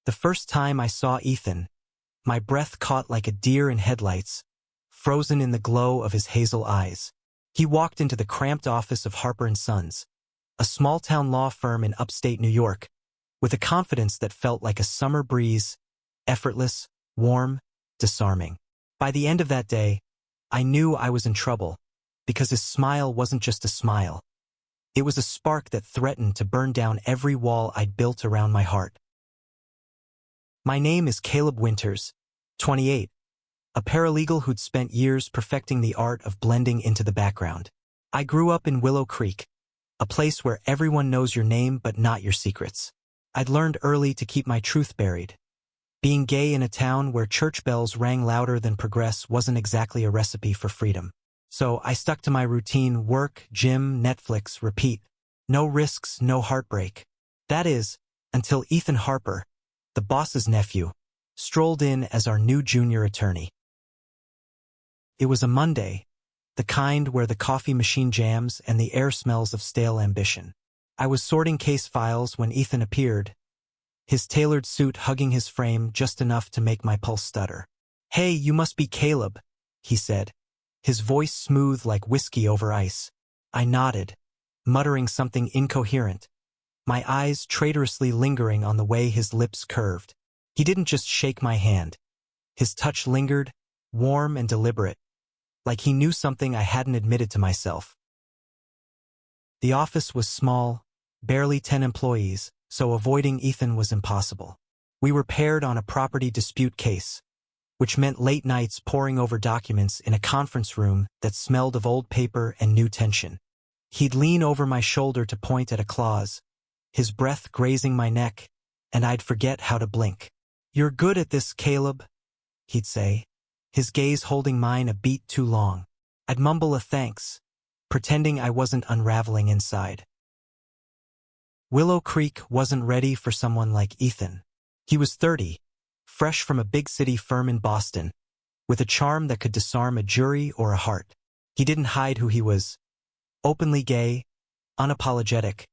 The first time I saw Ethan, my breath caught like a deer in headlights, frozen in the glow of his hazel eyes. He walked into the cramped office of Harper & Sons, a small-town law firm in upstate New York, with a confidence that felt like a summer breeze, effortless, warm, disarming. By the end of that day, I knew I was in trouble, because his smile wasn't just a smile. It was a spark that threatened to burn down every wall I'd built around my heart. My name is Caleb Winters, 28, a paralegal who'd spent years perfecting the art of blending into the background. I grew up in Willow Creek, a place where everyone knows your name but not your secrets. I'd learned early to keep my truth buried. Being gay in a town where church bells rang louder than progress wasn't exactly a recipe for freedom. So I stuck to my routine: work, gym, Netflix, repeat. No risks, no heartbreak. That is, until Ethan Harper, the boss's nephew, strolled in as our new junior attorney. It was a Monday, the kind where the coffee machine jams and the air smells of stale ambition. I was sorting case files when Ethan appeared, his tailored suit hugging his frame just enough to make my pulse stutter. "Hey, you must be Caleb," he said, his voice smooth like whiskey over ice. I nodded, muttering something incoherent, my eyes traitorously lingering on the way his lips curved. He didn't just shake my hand. His touch lingered, warm and deliberate, like he knew something I hadn't admitted to myself. The office was small, barely 10 employees, so avoiding Ethan was impossible. We were paired on a property dispute case, which meant late nights poring over documents in a conference room that smelled of old paper and new tension. He'd lean over my shoulder to point at a clause, his breath grazing my neck, and I'd forget how to blink. "You're good at this, Caleb," he'd say, his gaze holding mine a beat too long. I'd mumble a thanks, pretending I wasn't unraveling inside. Willow Creek wasn't ready for someone like Ethan. He was 30, fresh from a big city firm in Boston, with a charm that could disarm a jury or a heart. He didn't hide who he was. Openly gay, unapologetic,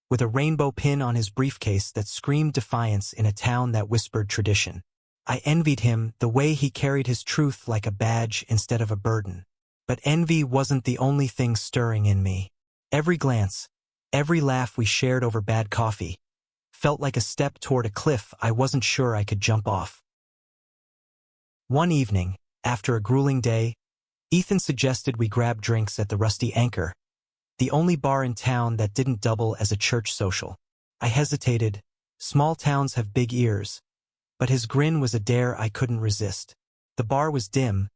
with a rainbow pin on his briefcase that screamed defiance in a town that whispered tradition. I envied him, the way he carried his truth like a badge instead of a burden. But envy wasn't the only thing stirring in me. Every glance, every laugh we shared over bad coffee, felt like a step toward a cliff I wasn't sure I could jump off. One evening, after a grueling day, Ethan suggested we grab drinks at the Rusty Anchor, the only bar in town that didn't double as a church social. I hesitated. Small towns have big ears. But his grin was a dare I couldn't resist. The bar was dim,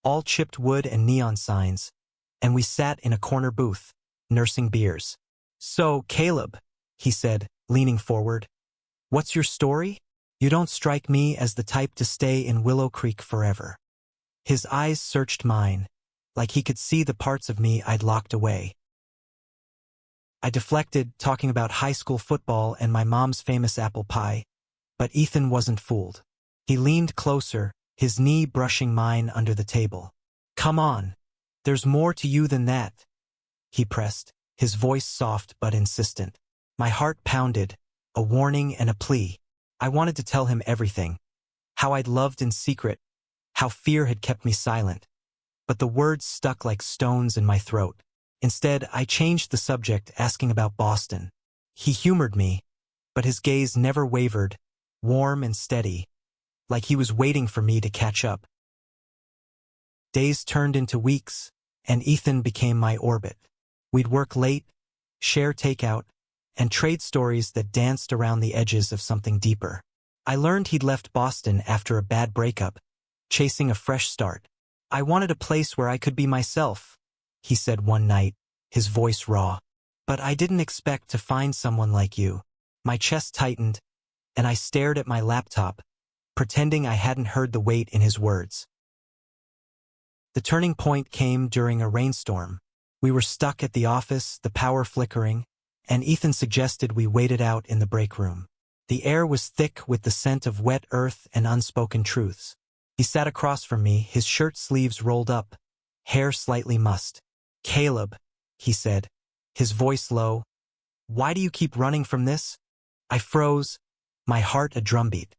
all chipped wood and neon signs, and we sat in a corner booth, nursing beers. "So, Caleb," he said, leaning forward, "what's your story? You don't strike me as the type to stay in Willow Creek forever." His eyes searched mine, like he could see the parts of me I'd locked away. I deflected, talking about high school football and my mom's famous apple pie, but Ethan wasn't fooled. He leaned closer, his knee brushing mine under the table. "Come on, there's more to you than that," he pressed, his voice soft but insistent. My heart pounded, a warning and a plea. I wanted to tell him everything, how I'd loved in secret, how fear had kept me silent, but the words stuck like stones in my throat. Instead, I changed the subject, asking about Boston. He humored me, but his gaze never wavered, warm and steady, like he was waiting for me to catch up. Days turned into weeks, and Ethan became my orbit. We'd work late, share takeout, and trade stories that danced around the edges of something deeper. I learned he'd left Boston after a bad breakup, chasing a fresh start. "I wanted a place where I could be myself," he said one night, his voice raw. "But I didn't expect to find someone like you." My chest tightened, and I stared at my laptop, pretending I hadn't heard the weight in his words. The turning point came during a rainstorm. We were stuck at the office, the power flickering, and Ethan suggested we wait it out in the break room. The air was thick with the scent of wet earth and unspoken truths. He sat across from me, his shirt sleeves rolled up, hair slightly mussed. "Caleb," he said, his voice low, "why do you keep running from this?" I froze, my heart a drumbeat.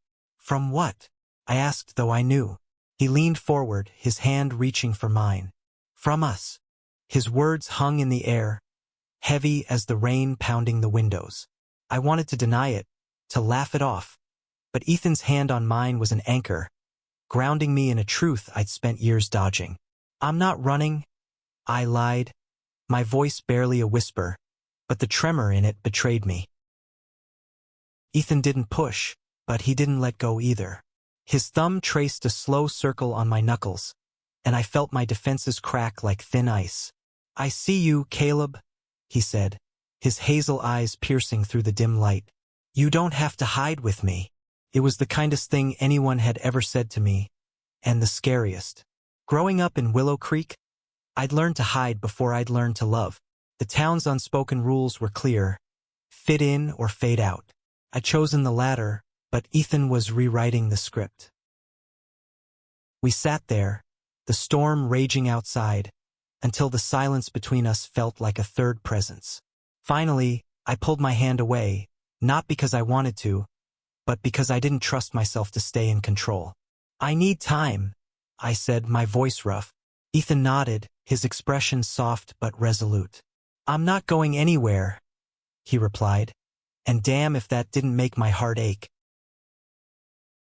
From what? I asked, though I knew. He leaned forward, his hand reaching for mine. From us. His words hung in the air, heavy as the rain pounding the windows. I wanted to deny it, to laugh it off. But Ethan's hand on mine was an anchor, grounding me in a truth I'd spent years dodging. I'm not running, I lied, my voice barely a whisper, but the tremor in it betrayed me. Ethan didn't push, but he didn't let go either. His thumb traced a slow circle on my knuckles, and I felt my defenses crack like thin ice. I see you, Caleb, he said, his hazel eyes piercing through the dim light. You don't have to hide with me. It was the kindest thing anyone had ever said to me, and the scariest. Growing up in Willow Creek, I'd learned to hide before I'd learned to love. The town's unspoken rules were clear: fit in or fade out. I'd chosen the latter, but Ethan was rewriting the script. We sat there, the storm raging outside, until the silence between us felt like a third presence. Finally, I pulled my hand away, not because I wanted to, but because I didn't trust myself to stay in control. I need time, I said, my voice rough. Ethan nodded, his expression soft but resolute. I'm not going anywhere, he replied, and damn if that didn't make my heart ache.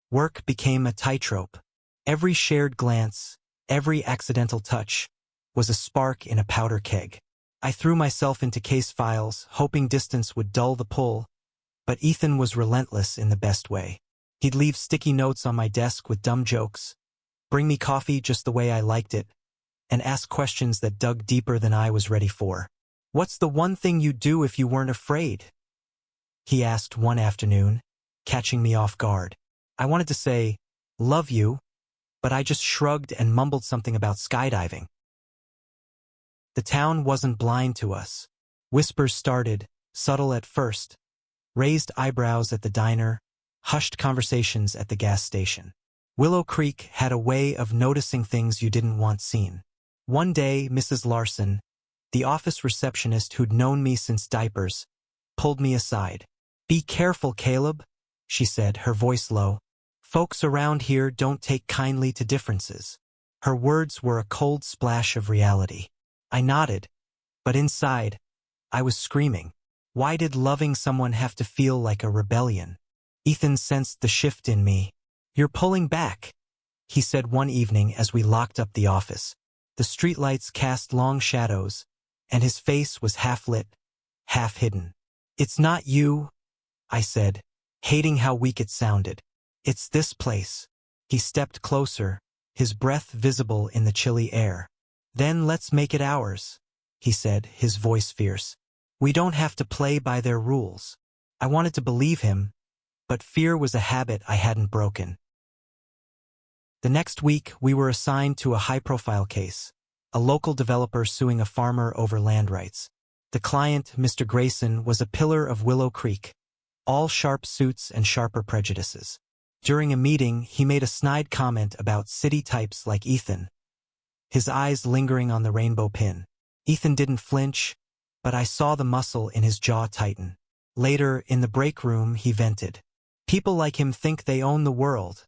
Work became a tightrope. Every shared glance, every accidental touch, was a spark in a powder keg. I threw myself into case files, hoping distance would dull the pull, but Ethan was relentless in the best way. He'd leave sticky notes on my desk with dumb jokes, bring me coffee just the way I liked it, and ask questions that dug deeper than I was ready for. What's the one thing you'd do if you weren't afraid? He asked one afternoon, catching me off guard. I wanted to say, love you, but I just shrugged and mumbled something about skydiving. The town wasn't blind to us. Whispers started, subtle at first, raised eyebrows at the diner, hushed conversations at the gas station. Willow Creek had a way of noticing things you didn't want seen. One day, Mrs. Larson, the office receptionist who'd known me since diapers, pulled me aside. Be careful, Caleb, she said, her voice low. Folks around here don't take kindly to differences. Her words were a cold splash of reality. I nodded, but inside, I was screaming. Why did loving someone have to feel like a rebellion? Ethan sensed the shift in me. You're pulling back, he said one evening as we locked up the office. The streetlights cast long shadows, and his face was half lit, half hidden. It's not you, I said, hating how weak it sounded. It's this place. He stepped closer, his breath visible in the chilly air. Then let's make it ours, he said, his voice fierce. We don't have to play by their rules. I wanted to believe him, but fear was a habit I hadn't broken. The next week, we were assigned to a high-profile case, a local developer suing a farmer over land rights. The client, Mr. Grayson, was a pillar of Willow Creek, all sharp suits and sharper prejudices. During a meeting, he made a snide comment about city types like Ethan, his eyes lingering on the rainbow pin. Ethan didn't flinch, but I saw the muscle in his jaw tighten. Later, in the break room, he vented. People like him think they own the world,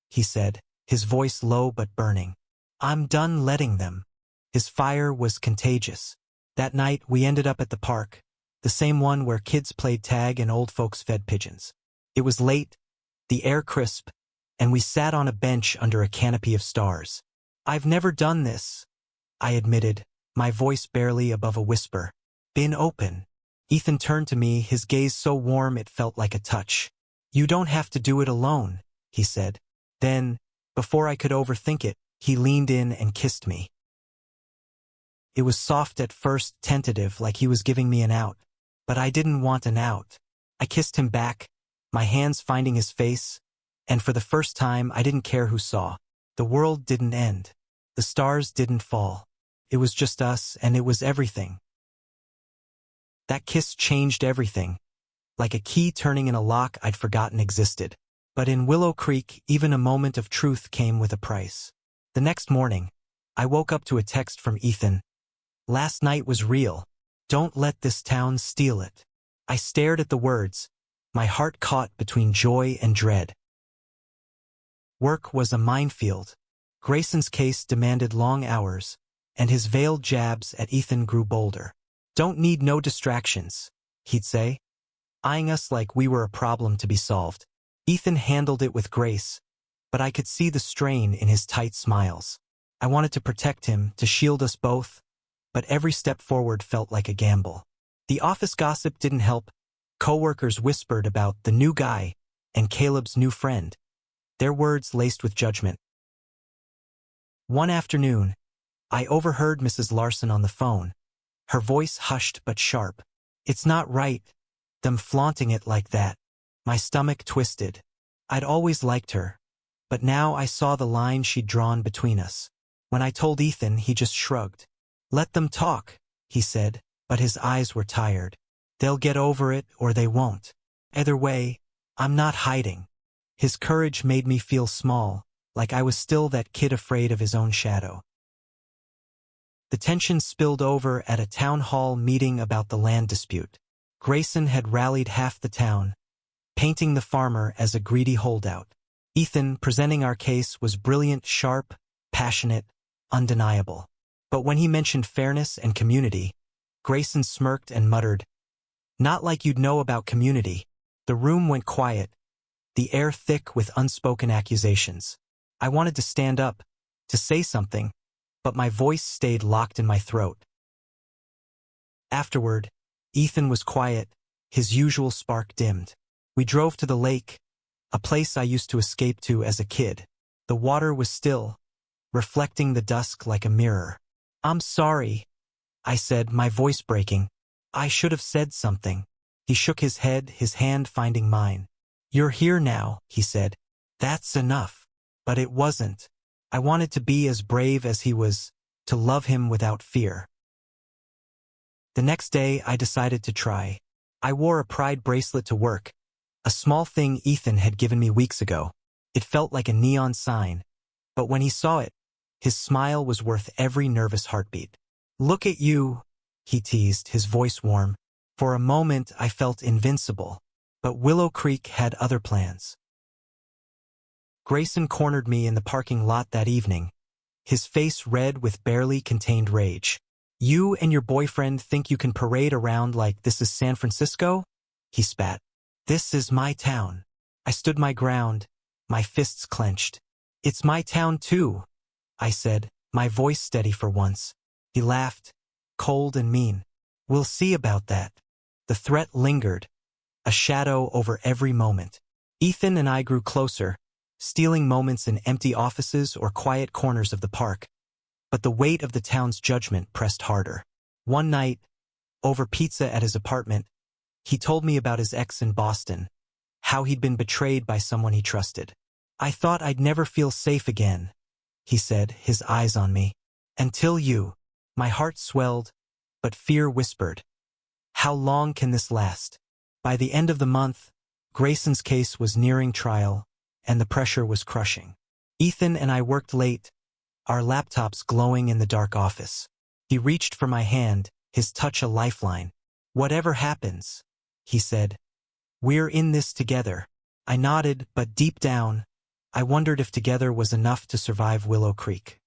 he said, his voice low but burning. I'm done letting them. His fire was contagious. That night, we ended up at the park, the same one where kids played tag and old folks fed pigeons. It was late, the air crisp, and we sat on a bench under a canopy of stars. I've never done this, I admitted, my voice barely above a whisper. Been open. Ethan turned to me, his gaze so warm it felt like a touch. You don't have to do it alone, he said. Then, before I could overthink it, he leaned in and kissed me. It was soft at first, tentative, like he was giving me an out. But I didn't want an out. I kissed him back, my hands finding his face, and for the first time I didn't care who saw. The world didn't end. The stars didn't fall. It was just us, and it was everything. That kiss changed everything, like a key turning in a lock I'd forgotten existed. But in Willow Creek, even a moment of truth came with a price. The next morning, I woke up to a text from Ethan. Last night was real. Don't let this town steal it. I stared at the words, my heart caught between joy and dread. Work was a minefield. Grayson's case demanded long hours, and his veiled jabs at Ethan grew bolder. "Don't need no distractions," he'd say, eyeing us like we were a problem to be solved. Ethan handled it with grace, but I could see the strain in his tight smiles. I wanted to protect him, to shield us both, but every step forward felt like a gamble. The office gossip didn't help. Coworkers whispered about the new guy and Caleb's new friend, their words laced with judgment. One afternoon, I overheard Mrs. Larson on the phone, her voice hushed but sharp. "It's not right, them flaunting it like that." My stomach twisted. I'd always liked her, but now I saw the line she'd drawn between us. When I told Ethan, he just shrugged. "Let them talk," he said, but his eyes were tired. "They'll get over it or they won't. Either way, I'm not hiding." His courage made me feel small, like I was still that kid afraid of his own shadow. The tension spilled over at a town hall meeting about the land dispute. Grayson had rallied half the town, painting the farmer as a greedy holdout. Ethan, presenting our case, was brilliant, sharp, passionate, undeniable. But when he mentioned fairness and community, Grayson smirked and muttered, "Not like you'd know about community." The room went quiet, the air thick with unspoken accusations. I wanted to stand up, to say something, but my voice stayed locked in my throat. Afterward, Ethan was quiet, his usual spark dimmed. We drove to the lake, a place I used to escape to as a kid. The water was still, reflecting the dusk like a mirror. "I'm sorry," I said, my voice breaking. "I should have said something." He shook his head, his hand finding mine. "You're here now," he said. "That's enough." But it wasn't. I wanted to be as brave as he was, to love him without fear. The next day, I decided to try. I wore a pride bracelet to work, a small thing Ethan had given me weeks ago. It felt like a neon sign, but when he saw it, his smile was worth every nervous heartbeat. "Look at you," he teased, his voice warm. For a moment, I felt invincible, but Willow Creek had other plans. Grayson cornered me in the parking lot that evening, his face red with barely contained rage. "You and your boyfriend think you can parade around like this is San Francisco?" he spat. "This is my town." I stood my ground, my fists clenched. "It's my town too," I said, my voice steady for once. He laughed, cold and mean. "We'll see about that." The threat lingered, a shadow over every moment. Ethan and I grew closer, stealing moments in empty offices or quiet corners of the park. But the weight of the town's judgment pressed harder. One night, over pizza at his apartment, he told me about his ex in Boston, how he'd been betrayed by someone he trusted. "I thought I'd never feel safe again," he said, his eyes on me. "Until you." My heart swelled, but fear whispered, "How long can this last?" By the end of the month, Grayson's case was nearing trial, and the pressure was crushing. Ethan and I worked late, our laptops glowing in the dark office. He reached for my hand, his touch a lifeline. "Whatever happens," he said, "we're in this together." I nodded, but deep down, I wondered if together was enough to survive Willow Creek.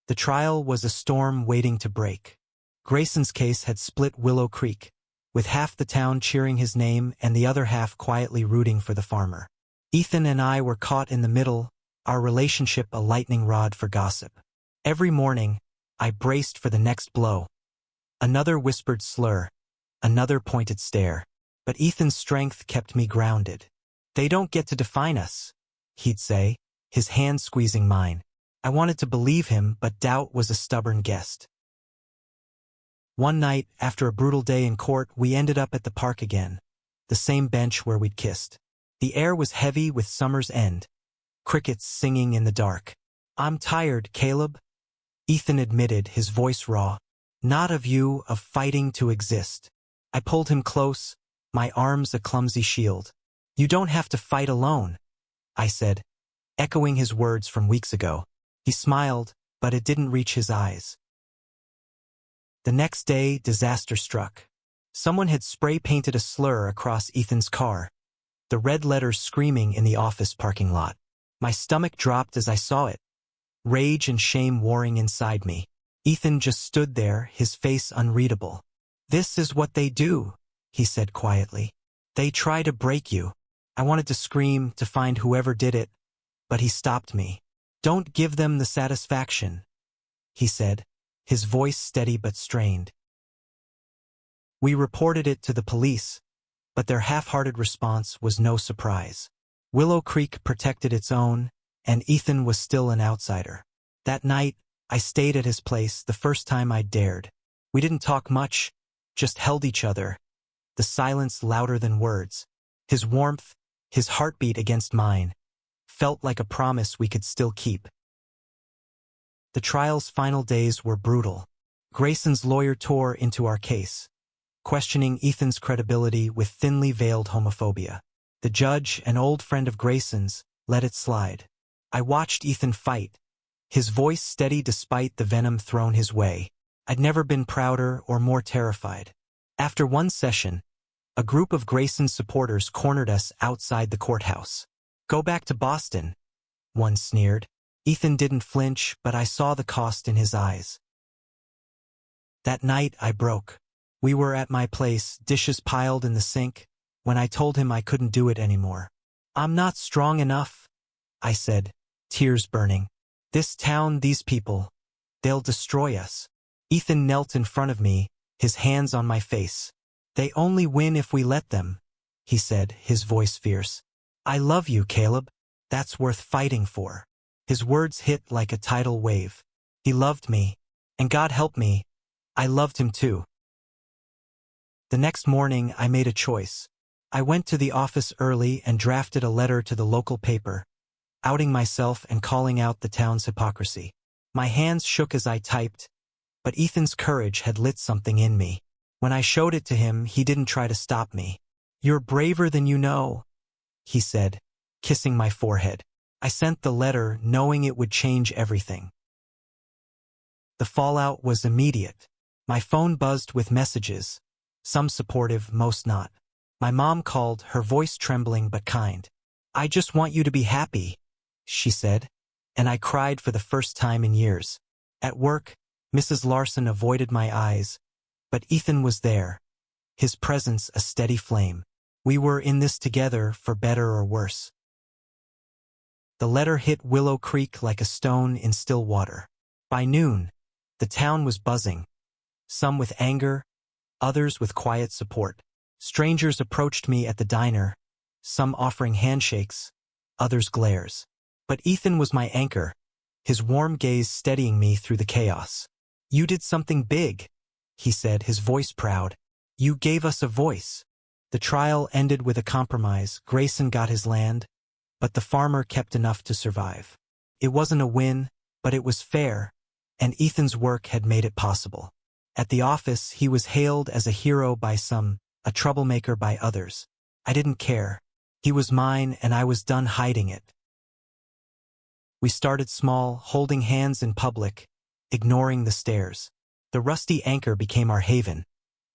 The trial was a storm waiting to break. Grayson's case had split Willow Creek, with half the town cheering his name and the other half quietly rooting for the farmer. Ethan and I were caught in the middle, our relationship a lightning rod for gossip. Every morning, I braced for the next blow. Another whispered slur, another pointed stare. But Ethan's strength kept me grounded. "They don't get to define us," he'd say, his hand squeezing mine. I wanted to believe him, but doubt was a stubborn guest. One night, after a brutal day in court, we ended up at the park again, the same bench where we'd kissed. The air was heavy with summer's end, crickets singing in the dark. "I'm tired, Caleb," Ethan admitted, his voice raw. "Not of you, of fighting to exist." I pulled him close, my arms a clumsy shield. "You don't have to fight alone," I said, echoing his words from weeks ago. He smiled, but it didn't reach his eyes. The next day, disaster struck. Someone had spray-painted a slur across Ethan's car, the red letters screaming in the office parking lot. My stomach dropped as I saw it, rage and shame warring inside me. Ethan just stood there, his face unreadable. "This is what they do," he said quietly. "They try to break you." I wanted to scream, to find whoever did it, but he stopped me. "Don't give them the satisfaction," he said, his voice steady but strained. We reported it to the police, but their half-hearted response was no surprise. Willow Creek protected its own, and Ethan was still an outsider. That night, I stayed at his place the first time I dared. We didn't talk much, just held each other, the silence louder than words. His warmth, his heartbeat against mine, felt like a promise we could still keep. The trial's final days were brutal. Grayson's lawyer tore into our case, questioning Ethan's credibility with thinly veiled homophobia. The judge, an old friend of Grayson's, let it slide. I watched Ethan fight, his voice steady despite the venom thrown his way. I'd never been prouder or more terrified. After one session, a group of Grayson's supporters cornered us outside the courthouse. "Go back to Boston," one sneered. Ethan didn't flinch, but I saw the cost in his eyes. That night I broke. We were at my place, dishes piled in the sink, when I told him I couldn't do it anymore. "I'm not strong enough," I said, tears burning. "This town, these people, they'll destroy us." Ethan knelt in front of me, his hands on my face. "They only win if we let them," he said, his voice fierce. "I love you, Caleb. That's worth fighting for." His words hit like a tidal wave. He loved me, and God help me, I loved him too. The next morning I made a choice. I went to the office early and drafted a letter to the local paper, outing myself and calling out the town's hypocrisy. My hands shook as I typed, but Ethan's courage had lit something in me. When I showed it to him, he didn't try to stop me. "You're braver than you know," he said, kissing my forehead. I sent the letter knowing it would change everything. The fallout was immediate. My phone buzzed with messages, some supportive, most not. My mom called, her voice trembling but kind. "I just want you to be happy," she said, and I cried for the first time in years. At work, Mrs. Larson avoided my eyes, but Ethan was there, his presence a steady flame. We were in this together, for better or worse. The letter hit Willow Creek like a stone in still water. By noon, the town was buzzing, some with anger, others with quiet support. Strangers approached me at the diner, some offering handshakes, others glares. But Ethan was my anchor, his warm gaze steadying me through the chaos. "You did something big," he said, his voice proud. "You gave us a voice." The trial ended with a compromise. Grayson got his land, but the farmer kept enough to survive. It wasn't a win, but it was fair, and Ethan's work had made it possible. At the office, he was hailed as a hero by some, a troublemaker by others. I didn't care. He was mine, and I was done hiding it. We started small, holding hands in public, ignoring the stares. The rusty anchor became our haven,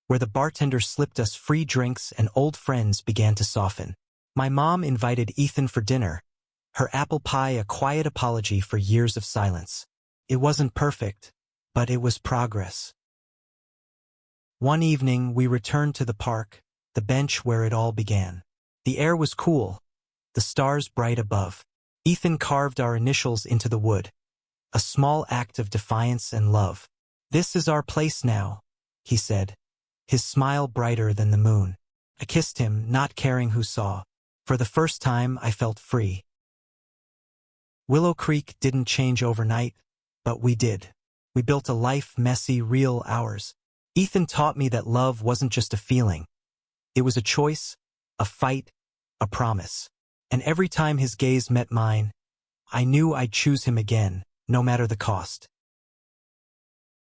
where the bartender slipped us free drinks and old friends began to soften. My mom invited Ethan for dinner, her apple pie a quiet apology for years of silence. It wasn't perfect, but it was progress. One evening, we returned to the park, the bench where it all began. The air was cool, the stars bright above. Ethan carved our initials into the wood, a small act of defiance and love. "This is our place now," he said, his smile brighter than the moon. I kissed him, not caring who saw. For the first time, I felt free. Willow Creek didn't change overnight, but we did. We built a life messy, real ours. Ethan taught me that love wasn't just a feeling. It was a choice, a fight, a promise. And every time his gaze met mine, I knew I'd choose him again, no matter the cost.